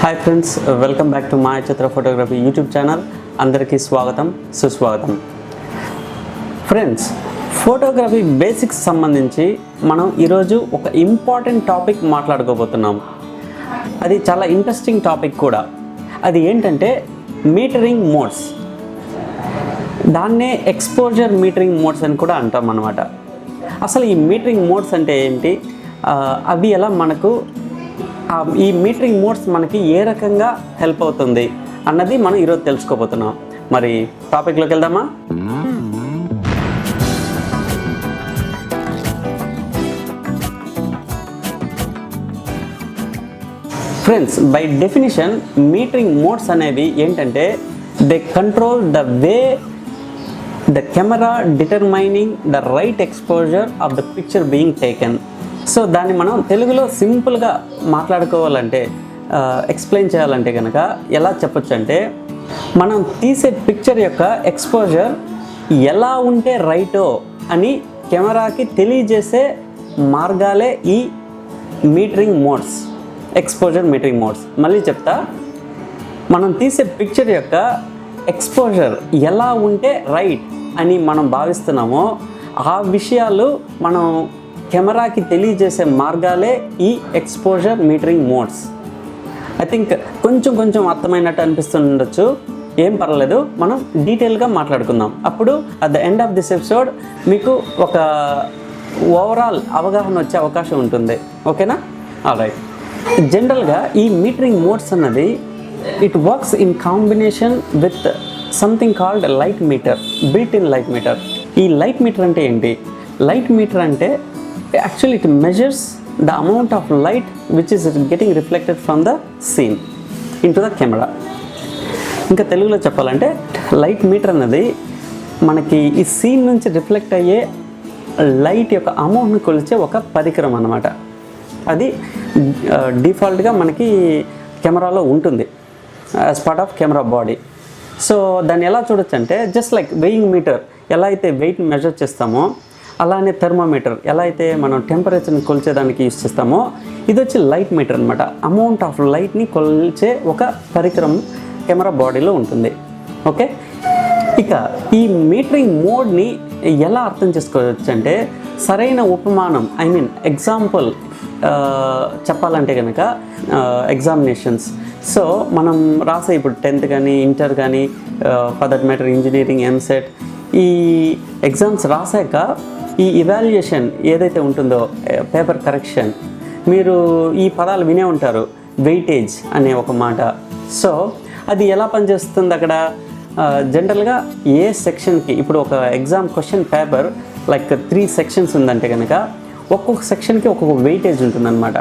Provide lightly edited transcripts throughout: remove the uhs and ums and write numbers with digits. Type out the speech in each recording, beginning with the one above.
Hi friends, welcome back to Maya Chitra photography YouTube channel. అందరికీ స్వాగతం, సుస్వాగతం. ఫ్రెండ్స్, ఫోటోగ్రఫీ బేసిక్స్ సంబంధించి మనం ఈరోజు ఒక ఇంపార్టెంట్ టాపిక్ మాట్లాడుకోబోతున్నాం. అది చాలా ఇంట్రెస్టింగ్ టాపిక్ కూడా. అది ఏంటంటే మీటరింగ్ మోడ్స్. దాన్నే ఎక్స్పోజర్ మీటరింగ్ మోడ్స్ అని కూడా అంటాం అన్నమాట. అసలు ఈ మీటరింగ్ మోడ్స్ అంటే ఏంటి, అవి ఎలా మనకు ఈ మీటరింగ్ మోడ్స్ మనకి ఏ రకంగా హెల్ప్ అవుతుంది అన్నది మనం ఈరోజు తెలుసుకోబోతున్నాం. మరి టాపిక్లోకి వెళ్దామా? Friends, by definition metering modes అనేవి ఏంటంటే they control the way the camera determining the right exposure of the picture being taken. So దాన్ని మనం తెలుగులో సింపుల్గా మాట్లాడుకోవాలంటే, ఎక్స్ప్లెయిన్ చేయాలంటే కనుక ఎలా చెప్పొచ్చు అంటే, మనం తీసే పిక్చర్ యొక్క ఎక్స్పోజర్ ఎలా ఉంటే రైటో అని కెమెరాకి తెలియజేసే మార్గాలే ఈ metering modes, exposure metering modes. మళ్ళీ చెప్తా, మనం తీసే పిక్చర్ యొక్క ఎక్స్పోజర్ ఎలా ఉంటే రైట్ అని మనం భావిస్తున్నామో ఆ విషయాలు మనం కెమెరాకి తెలియజేసే మార్గాలే ఈ exposure metering modes. I think కొంచెం అర్థమైనట్టు అనిపిస్తుండొచ్చు. ఏం పర్వాలేదు, మనం డీటెయిల్గా మాట్లాడుకుందాం. అప్పుడు at the end of this episode మీకు ఒక ఓవరాల్ అవగాహన వచ్చే అవకాశం ఉంటుంది. ఓకేనా? ఆల్రైట్. జనరల్గా ఈ మీటరింగ్ మోడ్స్ అన్నది it works in combination with something called light meter, built in light meter. ఈ లైట్ మీటర్ అంటే ఏంటి? లైట్ మీటర్ అంటే actually it measures the amount of light which is getting reflected from the scene into the camera. ఇంకా తెలుగులో చెప్పాలంటే light metre అన్నది మనకి ఈ సీన్ నుంచి రిఫ్లెక్ట్ అయ్యే లైట్ యొక్క అమౌంట్ని కొలిచే ఒక పరికరం అన్నమాట. అది డిఫాల్ట్గా మనకి కెమెరాలో ఉంటుంది as part of camera body. So దాన్ని ఎలా చూడొచ్చు అంటే, జస్ట్ లైక్ వెయింగ్ మీటర్ ఎలా అయితే వెయిట్ మెజర్ చేస్తామో, అలానే థర్మోమీటర్ ఎలా అయితే మనం టెంపరేచర్ని కొలిచేదానికి యూస్ చేస్తామో, ఇది వచ్చి లైట్ మీటర్ అనమాట. అమౌంట్ ఆఫ్ లైట్ని కొలిచే ఒక పరికరం కెమెరా బాడీలో ఉంటుంది. ఓకే, ఇక ఈ మీటరింగ్ మోడ్ని ఎలా అర్థం చేసుకోవచ్చు అంటే, సరైన ఉపమానం, ఐ మీన్ ఎగ్జాంపుల్ చెప్పాలంటే కనుక ఎగ్జామినేషన్స్. సో మనం రాసే ఇప్పుడు 10th కానీ ఇంటర్ కానీ for that matter engineering, EAMCET, ఈ ఎగ్జామ్స్ రాసాక ఈ ఇవాల్యుయేషన్ ఏదైతే ఉంటుందో, పేపర్ కరెక్షన్, మీరు ఈ పదాలు వినే ఉంటారు, వెయిటేజ్ అనే ఒక మాట. సో అది ఎలా పనిచేస్తుంది అక్కడ? జనరల్గా ఏ సెక్షన్కి, ఇప్పుడు ఒక exam question paper like 3 sections ఉందంటే కనుక ఒక్కొక్క సెక్షన్కి ఒక్కొక్క వెయిటేజ్ ఉంటుందన్నమాట.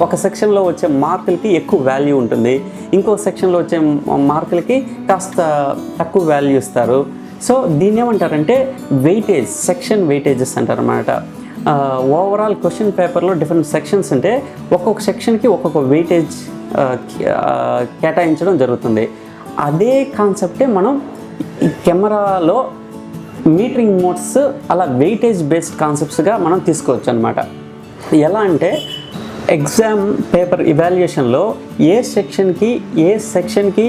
ఒక సెక్షన్లో వచ్చే మార్కులకి ఎక్కువ వాల్యూ ఉంటుంది, ఇంకో సెక్షన్లో వచ్చే మార్కులకి కాస్త తక్కువ వాల్యూ ఇస్తారు. సో దీన్ని ఏమంటారంటే వెయిటేజ్, సెక్షన్ వెయిటేజెస్ అంటారు అన్నమాట. ఓవరాల్ క్వశ్చన్ పేపర్లో డిఫరెంట్ సెక్షన్స్ ఉంటే ఒక్కొక్క సెక్షన్కి ఒక్కొక్క వెయిటేజ్ కేటాయించడం జరుగుతుంది. అదే కాన్సెప్టే మనం కెమెరాలో మీటరింగ్ మోడ్స్ అలా వెయిటేజ్ బేస్డ్ కాన్సెప్ట్స్గా మనం తీసుకోవచ్చు అనమాట. ఎలా అంటే, ఎగ్జామ్ పేపర్ ఇవాల్యుయేషన్లో ఏ సెక్షన్కి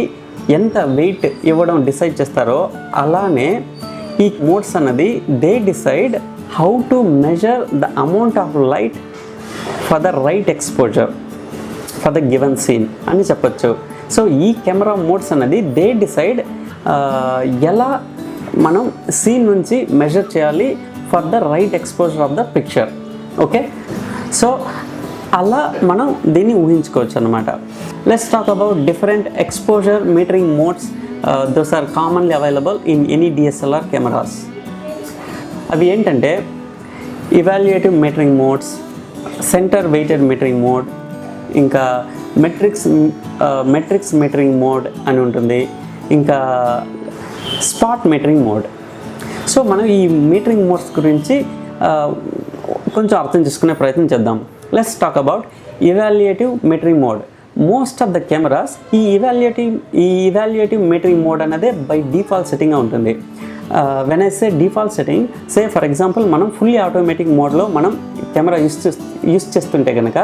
ఎంత వెయిట్ ఇవ్వడం డిసైడ్ చేస్తారో, అలానే ఈ మోడ్స్ అన్నది they decide how to measure the amount of light for the right exposure for the given scene అని చెప్పొచ్చు. సో ఈ కెమెరా మోడ్స్ అన్నది దే డిసైడ్ ఎలా మనం సీన్ నుంచి మెజర్ చేయాలి for the right exposure of the picture. Okay, so అలా మనం దీన్ని ఊహించుకోవచ్చు అనమాట. Let's talk about different exposure metering modes. Those are commonly available in any DSLR cameras. అవి ఏంటంటే evaluative metering modes, centre weighted metering mode, ఇంకా metrics metering mode అని ఉంటుంది, ఇంకా స్పాట్ మీటరింగ్ మోడ్. సో మనం ఈ మీటరింగ్ మోడ్స్ గురించి కొంచెం అర్థం చేసుకునే ప్రయత్నం చేద్దాం. Let's talk about evaluative metering mode. Most of the cameras ఈ ఇవాల్యుయేటివ్ మీటరింగ్ మోడ్ అనేది బై డిఫాల్ట్ సెట్టింగ్గా ఉంటుంది. When I say default setting, say for example మనం ఫుల్లీ ఆటోమేటిక్ మోడ్లో మనం కెమెరా యూస్ చేస్తుంటే కనుక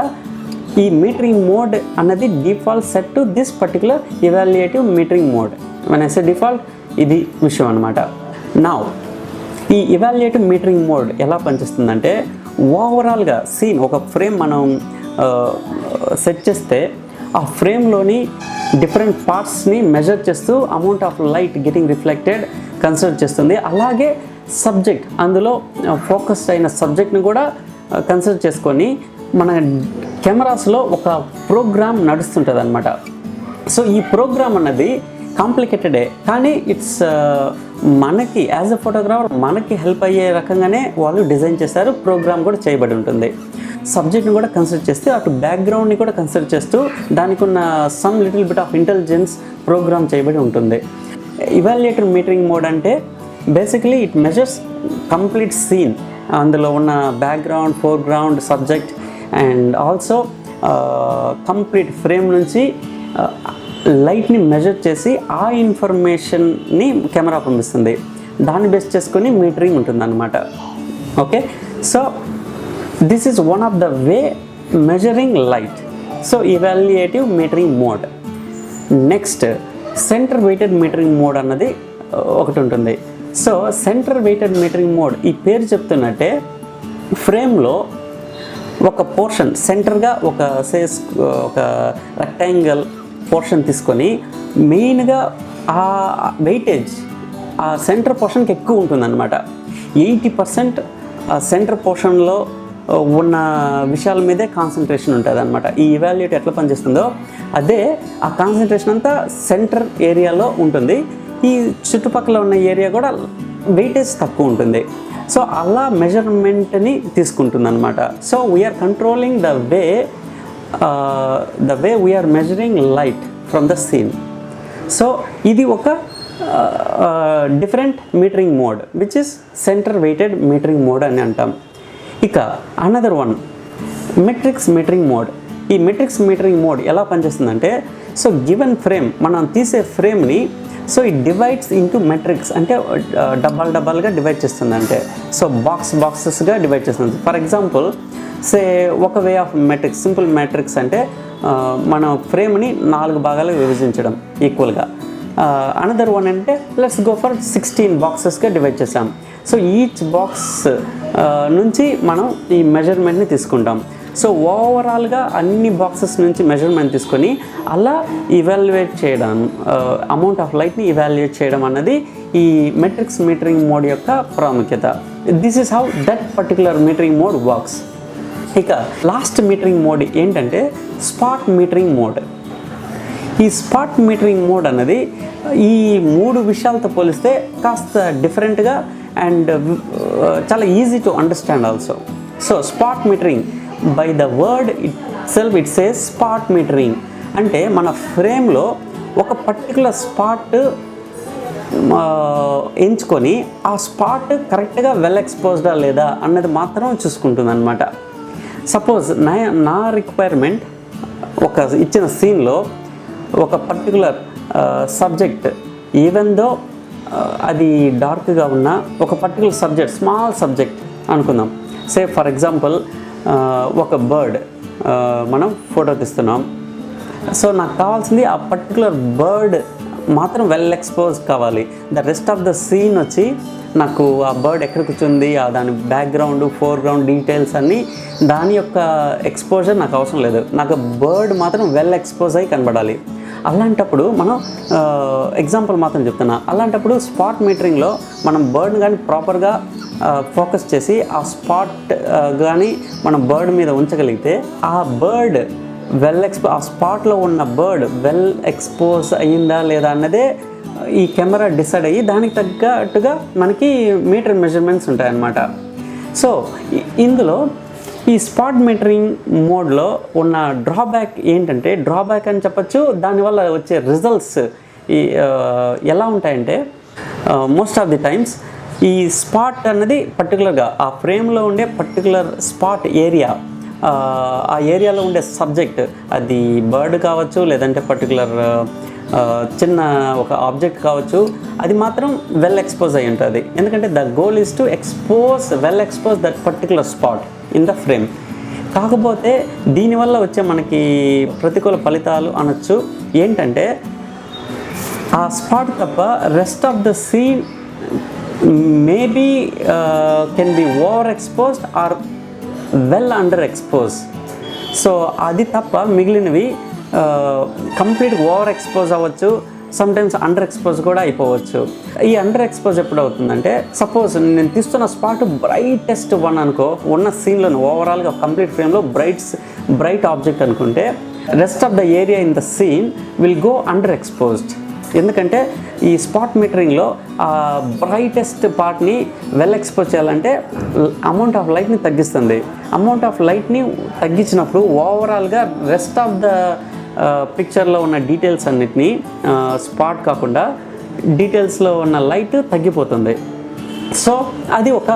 ఈ మీటరింగ్ మోడ్ అన్నది default set to this particular evaluative metering mode. when I say default ఇది విషయం అనమాట. నౌ ఈ ఇవాల్యుయేటివ్ మీటరింగ్ మోడ్ ఎలా పనిచేస్తుందంటే ఓవరాల్గా సీన్ ఒక ఫ్రేమ్ మనం సెట్ చేస్తే ఆ ఫ్రేమ్లోని డిఫరెంట్ పార్ట్స్ని మెజర్ చేస్తూ amount of light getting reflected consider చేస్తుంది. అలాగే సబ్జెక్ట్ అందులో ఫోకస్డ్ అయిన సబ్జెక్ట్ని కూడా కన్సిడర్ చేసుకొని మన కెమెరాస్లో ఒక ప్రోగ్రామ్ నడుస్తుంటుంది అనమాట. సో ఈ ప్రోగ్రామ్ అన్నది కాంప్లికేటెడే, కానీ ఇట్స్ మనకి యాజ్ ఎ ఫోటోగ్రాఫర్ మనకి హెల్ప్ అయ్యే రకంగానే వాళ్ళు డిజైన్ చేశారు. ప్రోగ్రామ్ కూడా చేయబడి ఉంటుంది. సబ్జెక్ట్ని కూడా కన్సిడర్ చేస్తే అటు బ్యాక్గ్రౌండ్ని కూడా కన్సిడర్ చేస్తూ దానికి ఉన్న some little bit of intelligence program చేయబడి ఉంటుంది. ఇవాల్యుయేటివ్ మీటరింగ్ మోడ్ అంటే basically it measures complete scene, అందులో ఉన్న background, foreground, subject and also complete frame నుంచి లైట్ని మెజర్ చేసి ఆ ఇన్ఫర్మేషన్ని కెమెరా పంపిస్తుంది. దాన్ని బేస్ చేసుకొని మీటరింగ్ ఉంటుందన్నమాట. Okay, so this is one of the way measuring light. So evaluative metering mode. Next centre weighted metering mode అన్నది ఒకటి ఉంటుంది. So centre weighted metering mode ఈ పేరు చెప్తున్నట్టే ఫ్రేమ్లో ఒక పోర్షన్ సెంటర్గా ఒక రెక్టాంగిల్ పోర్షన్ తీసుకొని మెయిన్గా ఆ వెయిటేజ్ ఆ సెంటర్ పోర్షన్కి ఎక్కువ ఉంటుందన్నమాట. 80% ఆ సెంటర్ పోర్షన్లో ఉన్న విషయాల మీదే కాన్సన్ట్రేషన్ ఉంటుంది అనమాట. ఈ ఇవాల్యుయేట్ ఎట్లా పనిచేస్తుందో అదే ఆ కాన్సన్ట్రేషన్ అంతా సెంటర్ ఏరియాలో ఉంటుంది. ఈ చుట్టుపక్కల ఉన్న ఏరియా కూడా వెయిటేజ్ తక్కువ ఉంటుంది. సో అలా మెజర్మెంట్ని తీసుకుంటుంది అనమాట. So we're controlling the way we're measuring light from the scene. So ఇది ఒక different metering mode which is centre weighted metering mode అని అంటాం. ఇక another one matrix metering mode. ఈ మెట్రిక్స్ మీటరింగ్ మోడ్ ఎలా పనిచేస్తుందంటే, సో గివెన్ ఫ్రేమ్ మనం తీసే ఫ్రేమ్ని so it divides into matrix, అంటే డబ్బాలుగా డివైడ్ చేస్తుంది. అంటే సో బాక్సెస్గా డివైడ్ చేస్తుంది. ఫర్ ఎగ్జాంపుల్ సే ఒక way of matrix, simple metrics అంటే మనం ఫ్రేమ్ని 4 భాగాలుగా విభజించడం ఈక్వల్గా. అనదర్ వన్ అంటే లెట్స్ గో ఫర్ 16 బాక్సెస్గా డివైడ్ చేసాం. సో ఈచ్ బాక్స్ నుంచి మనం ఈ మెజర్మెంట్ని తీసుకుంటాం. సో ఓవరాల్గా అన్ని బాక్సెస్ నుంచి మెజర్మెంట్ తీసుకొని అలా ఇవాల్యుయేట్ చేయడం, అమౌంట్ ఆఫ్ లైట్ని ఇవాల్యుయేట్ చేయడం అన్నది ఈ మెట్రిక్స్ మీటరింగ్ మోడ్ యొక్క ప్రాముఖ్యత. This is how that particular metering mode works. ఇక లాస్ట్ మీటరింగ్ మోడ్ ఏంటంటే స్పాట్ మీటరింగ్ మోడ్. ఈ స్పాట్ మీటరింగ్ మోడ్ అన్నది ఈ 3 విషయాలతో పోలిస్తే కాస్త డిఫరెంట్గా అండ్ చాలా easy to understand also. So spot metering by the word it self it says spot metering అంటే మన ఫ్రేమ్లో ఒక పర్టికులర్ స్పాట్ ఎంచుకొని ఆ స్పాట్ కరెక్ట్గా వెల్ ఎక్స్పోజ్డా లేదా అన్నది మాత్రం చూసుకుంటుంది అనమాట. సపోజ్ నా రిక్వైర్మెంట్ ఒక ఇచ్చిన సీన్లో ఒక పర్టికులర్ సబ్జెక్ట్ ఈవెన్ దో అది డార్క్గా ఉన్న ఒక పర్టికులర్ సబ్జెక్ట్, స్మాల్ సబ్జెక్ట్ అనుకుందాం. సే ఫర్ ఎగ్జాంపుల్ ఒక బర్డ్ మనం ఫోటో తీస్తున్నాం. సో నాకు కావాల్సింది ఆ పర్టికులర్ బర్డ్ మాత్రం వెల్ ఎక్స్పోజ్ కావాలి. The rest of the scene వచ్చి నాకు ఆ బర్డ్ ఎక్కడ కూర్చుంది, దాని బ్యాక్గ్రౌండ్, ఫోర్గ్రౌండ్ డీటెయిల్స్ అన్నీ దాని యొక్క ఎక్స్పోజర్ నాకు అవసరం లేదు. నాకు బర్డ్ మాత్రం వెల్ ఎక్స్పోజ్ అయ్యి కనబడాలి. అలాంటప్పుడు మనం ఎగ్జాంపుల్ మాత్రం చెప్తున్నా, అలాంటప్పుడు స్పాట్ మీటరింగ్లో మనం బర్డ్ని కానీ ప్రాపర్గా ఫోకస్ చేసి ఆ స్పాట్ కానీ మనం బర్డ్ మీద ఉంచగలిగితే ఆ బర్డ్ ఆ స్పాట్లో ఉన్న బర్డ్ వెల్ ఎక్స్పోజ్ అయ్యిందా లేదా అన్నదే ఈ కెమెరా డిసైడ్ అయ్యి దానికి తగ్గట్టుగా మనకి మీటర్ మెజర్మెంట్స్ ఉంటాయన్నమాట. సో ఇందులో ఈ స్పాట్ మీటరింగ్ మోడ్లో ఉన్న డ్రాబ్యాక్ ఏంటంటే, డ్రాబ్యాక్ అని చెప్పచ్చు, దానివల్ల వచ్చే రిజల్ట్స్ ఎలా ఉంటాయంటే మోస్ట్ ఆఫ్ ది టైమ్స్ ఈ స్పాట్ అన్నది పర్టికులర్గా ఆ ఫ్రేమ్లో ఉండే పర్టికులర్ స్పాట్ ఏరియా, ఆ ఏరియాలో ఉండే సబ్జెక్ట్, అది బర్డ్ కావచ్చు లేదంటే పర్టికులర్ చిన్న ఒక ఆబ్జెక్ట్ కావచ్చు, అది మాత్రం వెల్ ఎక్స్పోజ్ అయి ఉంటుంది. ఎందుకంటే the goal is to well expose that particular spot in the frame. కాకపోతే దీనివల్ల వచ్చే మనకి ప్రతికూల ఫలితాలు అనొచ్చు ఏంటంటే ఆ స్పాట్ తప్ప rest of the scene maybe can be over exposed or well under expose. So అది తప్ప మిగిలినవి కంప్లీట్ ఓవర్ ఎక్స్పోజ్ అవ్వచ్చు, సమ్టైమ్స్ అండర్ ఎక్స్పోజ్ కూడా అయిపోవచ్చు. ఈ అండర్ ఎక్స్పోజ్ ఎప్పుడు అవుతుందంటే సపోజ్ నేను తీస్తున్న స్పాట్ బ్రైటెస్ట్ వన్ అనుకో, ఉన్న సీన్లోని ఓవరాల్గా కంప్లీట్ ఫ్రేమ్లో బ్రైట్ ఆబ్జెక్ట్ అనుకుంటే rest of the area in the scene will go under exposed. ఎందుకంటే ఈ స్పాట్ మీటరింగ్లో ఆ బ్రైటెస్ట్ పార్ట్ని వెల్ ఎక్స్పోజ్ చేయాలంటే అమౌంట్ ఆఫ్ లైట్ని తగ్గిస్తుంది. అమౌంట్ ఆఫ్ లైట్ని తగ్గించినప్పుడు ఓవరాల్గా రెస్ట్ ఆఫ్ ద పిక్చర్లో ఉన్న డీటెయిల్స్ అన్నిటినీ స్పాట్ కాకుండా డీటెయిల్స్లో ఉన్న లైట్ తగ్గిపోతుంది. సో అది ఒక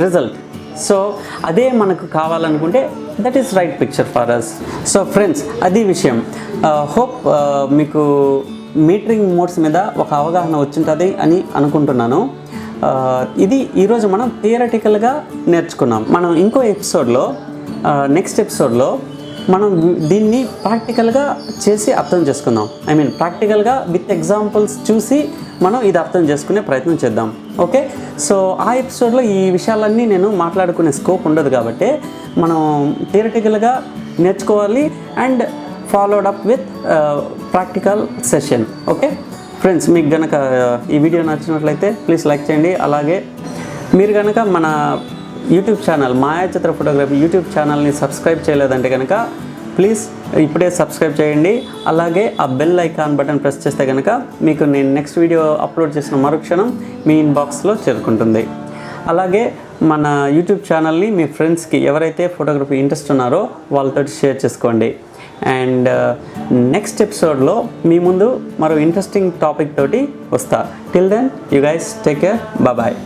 రిజల్ట్. సో అదే మనకు కావాలనుకుంటే that is right picture for us. So friends, అది విషయం. హోప్ మీకు మీటరింగ్ మోడ్స్ మీద ఒక అవగాహన వచ్చింటుంది అని అనుకుంటున్నాను. ఇది ఈరోజు మనం థియరటికల్గా నేర్చుకున్నాం. మనం ఇంకో ఎపిసోడ్లో నెక్స్ట్ ఎపిసోడ్లో మనం దీన్ని ప్రాక్టికల్గా చేసి అర్థం చేసుకుందాం. ఐ మీన్ ప్రాక్టికల్గా విత్ ఎగ్జాంపుల్స్ చూసి మనం ఇది అర్థం చేసుకునే ప్రయత్నం చేద్దాం. ఓకే, సో ఆ ఎపిసోడ్లో ఈ విషయాలన్నీ నేను మాట్లాడుకునే స్కోప్ ఉండదు కాబట్టి మనం థియరటికల్గా నేర్చుకోవాలి and followed up with practical session. Okay friends, మీకు గనక ఈ వీడియో నచ్చినట్లయితే ప్లీజ్ లైక్ చేయండి. అలాగే మీరు కనుక మన యూట్యూబ్ ఛానల్ మాయాచిత్ర ఫోటోగ్రఫీ యూట్యూబ్ ఛానల్ని సబ్స్క్రైబ్ చేయలేదంటే కనుక ప్లీజ్ ఇప్పుడే సబ్స్క్రైబ్ చేయండి. అలాగే ఆ బెల్ ఐకాన్ బటన్ ప్రెస్ చేస్తే కనుక మీకు నేను నెక్స్ట్ వీడియో అప్లోడ్ చేసిన మరుక్షణం మీ ఇన్బాక్స్లో చేరుకుంటుంది. అలాగే మన యూట్యూబ్ ఛానల్ని మీ ఫ్రెండ్స్కి ఎవరైతే ఫోటోగ్రఫీ ఇంట్రెస్ట్ ఉన్నారో వాళ్ళతో షేర్ చేసుకోండి. అండ్ నెక్స్ట్ ఎపిసోడ్లో మీ ముందు మరో ఇంట్రెస్టింగ్ టాపిక్ తోటి వస్తా. Till then you guys take care, bye.